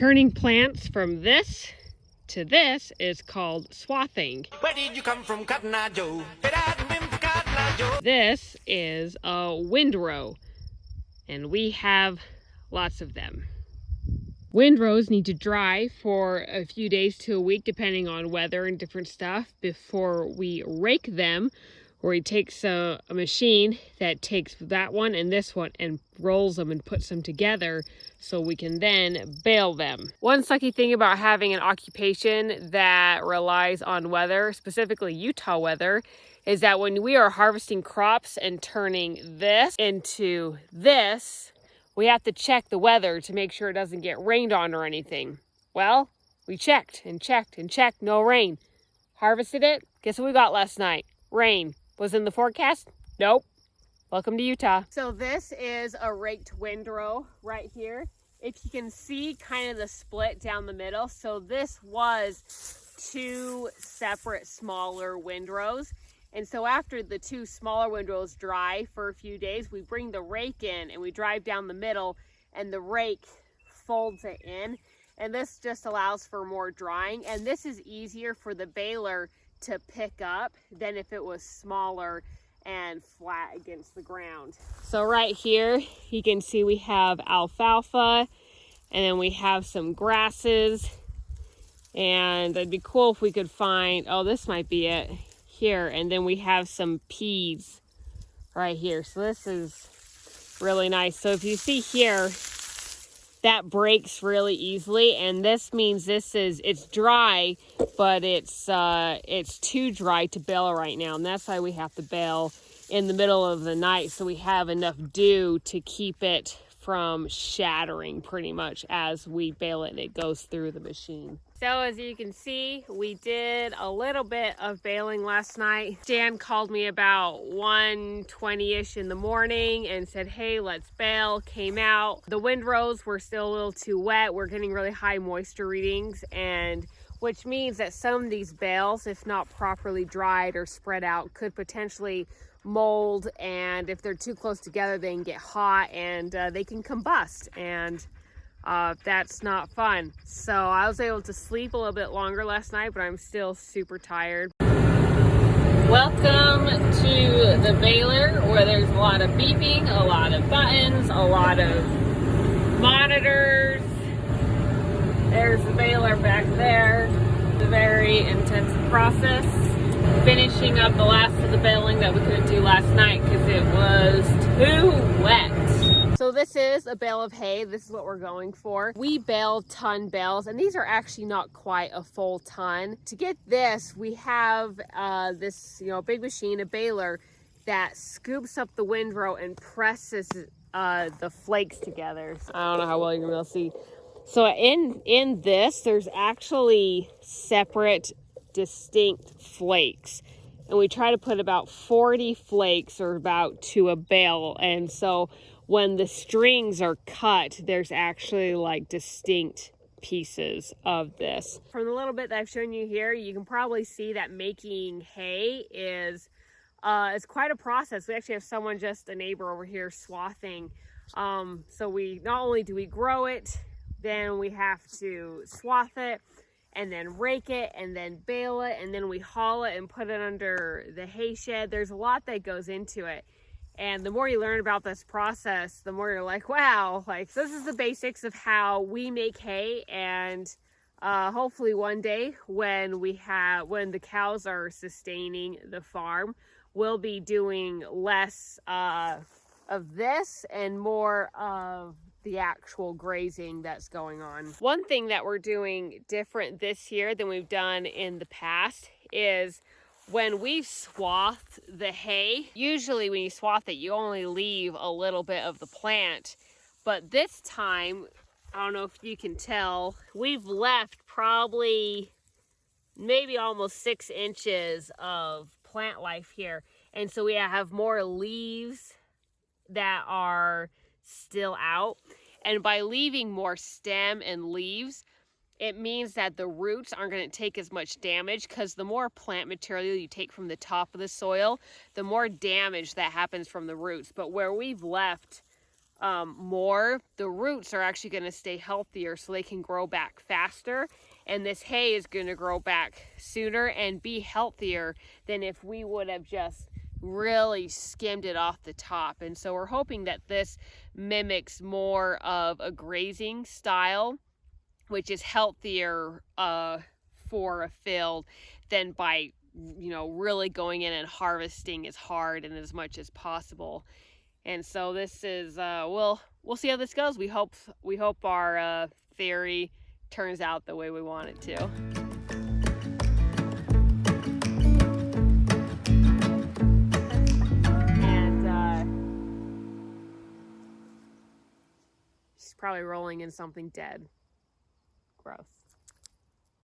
Turning plants from this to this is called swathing. Where did you come from, Cotton Eye Joe? Cotton Eye Joe. This is a windrow, and we have lots of them. Windrows need to dry for a few days to a week, depending on weather and different stuff, before we rake them, where he takes a machine that takes that one and this one and rolls them and puts them together so we can then bale them. One sucky thing about having an occupation that relies on weather, specifically Utah weather, is that when we are harvesting crops and turning this into this, we have to check the weather to make sure it doesn't get rained on or anything. Well, we checked and checked and checked, no rain. Harvested it, guess what we got last night? Rain. Was in the forecast? Nope. Welcome to Utah. So this is a raked windrow right here. If you can see kind of the split down the middle. So this was two separate smaller windrows. And so after the two smaller windrows dry for a few days, we bring the rake in and we drive down the middle and the rake folds it in. And this just allows for more drying. And this is easier for the baler to pick up than if it was smaller and flat against the ground. So right here, you can see we have alfalfa and then we have some grasses. And it'd be cool if we could find, oh, this might be it here. And then we have some peas right here. So this is really nice. So if you see here, that breaks really easily, and this means it's dry, but it's too dry to bale right now, and that's why we have to bale in the middle of the night so we have enough dew to keep it from shattering pretty much as we bale it and it goes through the machine. So as you can see, we did a little bit of baling last night. Dan called me about 1:20ish in the morning and said, hey, let's bale. Came out. The windrows were still a little too wet. We're getting really high moisture readings, and which means that some of these bales, if not properly dried or spread out, could potentially mold, and if they're too close together, they can get hot and they can combust, and that's not fun. So I was able to sleep a little bit longer last night, but I'm still super tired. Welcome to the baler, where there's a lot of beeping, a lot of buttons, a lot of monitors. There's the baler back there. It's a very intensive process. Finishing up the last of the baling that we couldn't do last night because it was too wet. So this is a bale of hay. This is what we're going for. We bale ton bales, and these are actually not quite a full ton. To get this, we have this big machine, a baler, that scoops up the windrow and presses the flakes together. So I don't know how well you can really see. So in this, there's actually separate distinct flakes, and we try to put about 40 flakes or about to a bale, and so when the strings are cut, there's actually like distinct pieces of this. From the little bit that I've shown you here, you can probably see that making hay is quite a process. We actually have someone, just a neighbor over here, swathing. So we not only do we grow it, then we have to swath it and then rake it and then bale it, and then we haul it and put it under the hay shed. There's a lot that goes into it. And the more you learn about this process, the more you're like, wow, like this is the basics of how we make hay. And hopefully one day when the cows are sustaining the farm, we'll be doing less of this and more of the actual grazing that's going on. One thing that we're doing different this year than we've done in the past is when we've swathed the hay, usually when you swath it, you only leave a little bit of the plant. But this time, I don't know if you can tell, we've left probably maybe almost 6 inches of plant life here. And so we have more leaves that are still out. And by leaving more stem and leaves, it means that the roots aren't going to take as much damage, because the more plant material you take from the top of the soil, the more damage that happens from the roots. But where we've left more, the roots are actually going to stay healthier so they can grow back faster. And this hay is going to grow back sooner and be healthier than if we would have just really skimmed it off the top. And so we're hoping that this mimics more of a grazing style, which is healthier for a field than by, you know, really going in and harvesting as hard and as much as possible. And so this is we'll see how this goes. We hope our theory turns out the way we want it to. And she's probably rolling in something dead. Gross.